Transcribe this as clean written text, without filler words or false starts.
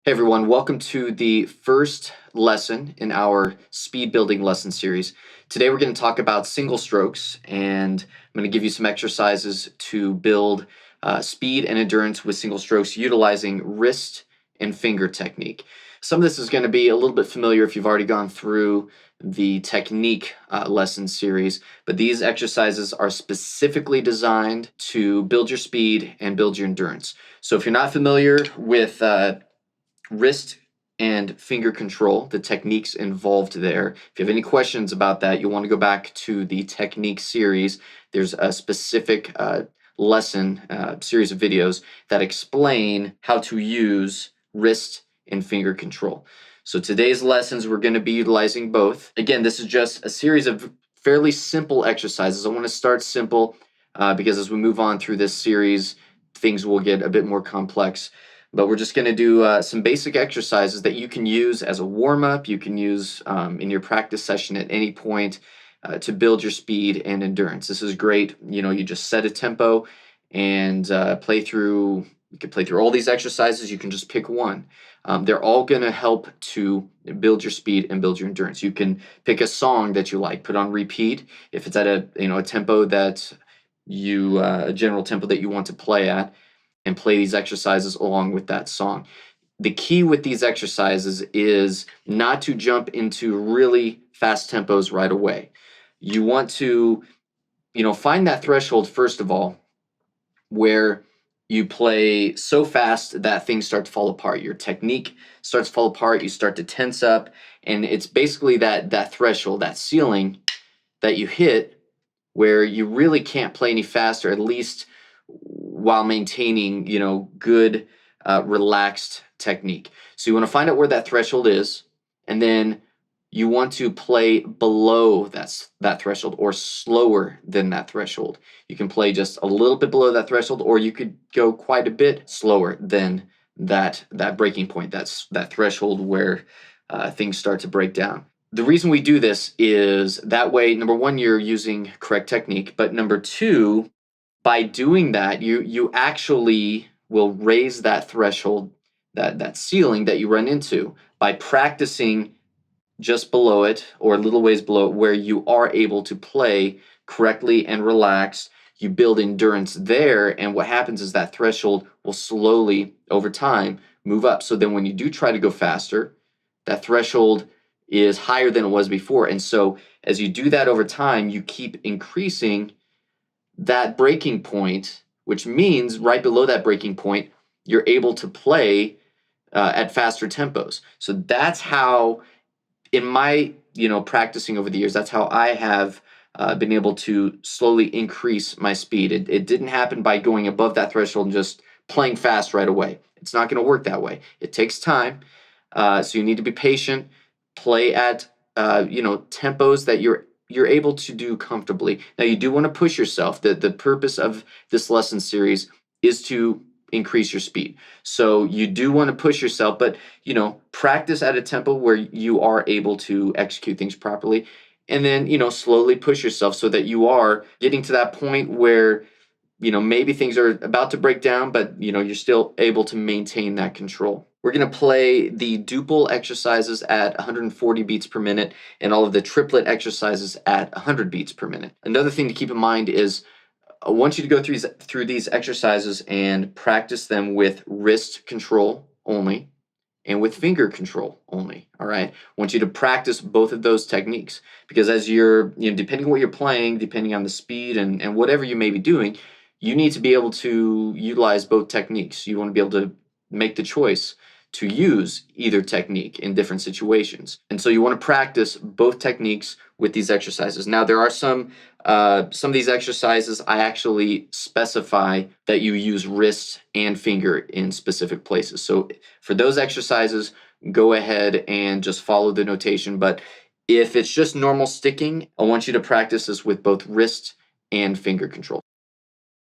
Hey everyone, welcome to the first lesson in our speed building lesson series. Today we're going to talk about single strokes, and I'm going to give you some exercises to build speed and endurance with single strokes utilizing wrist and finger technique. Some of this is going to be a little bit familiar if you've already gone through the technique lesson series, but these exercises are specifically designed to build your speed and build your endurance. So if you're not familiar with wrist and finger control, the techniques involved there. If you have any questions about that, you'll want to go back to the technique series. There's a specific lesson series of videos that explain how to use wrist and finger control. So today's lessons, we're going to be utilizing both. Again, this is just a series of fairly simple exercises. I want to start simple because as we move on through this series, things will get a bit more complex. But we're just going to do some basic exercises that you can use as a warm-up. You can use in your practice session at any point to build your speed and endurance. This is great. You just set a tempo and play through. You can play through all these exercises. You can just pick one. They're all going to help to build your speed and build your endurance. You can pick a song that you like, put on repeat. If it's at a tempo that a general tempo that you want to play at, and play these exercises along with that song. The key with these exercises is not to jump into really fast tempos right away. You want to, find that threshold first of all, where you play so fast that things start to fall apart. Your technique starts to fall apart. You start to tense up, and it's basically that threshold, that ceiling that you hit, where you really can't play any faster, at least while maintaining, good, relaxed technique. So you want to find out where that threshold is, and then you want to play below that threshold or slower than that threshold. You can play just a little bit below that threshold, or you could go quite a bit slower than that breaking point. That's that threshold where things start to break down. The reason we do this is that way, number one, you're using correct technique, but number two, by doing that, you actually will raise that threshold, that ceiling that you run into by practicing just below it or a little ways below it, where you are able to play correctly and relaxed. You build endurance there, and what happens is that threshold will slowly, over time, move up. So then when you do try to go faster, that threshold is higher than it was before. And so as you do that over time, you keep increasing that breaking point, which means right below that breaking point, you're able to play at faster tempos. So that's how, in my practicing over the years, that's how I have been able to slowly increase my speed. It didn't happen by going above that threshold and just playing fast right away. It's not going to work that way. It takes time. So you need to be patient, play at tempos that you're able to do comfortably. Now you do want to push yourself. The purpose of this lesson series is to increase your speed. So you do want to push yourself, but practice at a tempo where you are able to execute things properly. And then, slowly push yourself so that you are getting to that point where maybe things are about to break down, but you're still able to maintain that control. We're going to play the duple exercises at 140 beats per minute and all of the triplet exercises at 100 beats per minute. Another thing to keep in mind is I want you to go through these exercises and practice them with wrist control only and with finger control only. All right. I want you to practice both of those techniques, because as you're, depending on what you're playing, depending on the speed and whatever you may be doing, you need to be able to utilize both techniques. You want to be able to make the choice to use either technique in different situations. And so you want to practice both techniques with these exercises. Now, there are some of these exercises I actually specify that you use wrist and finger in specific places. So for those exercises, go ahead and just follow the notation. But if it's just normal sticking, I want you to practice this with both wrist and finger control.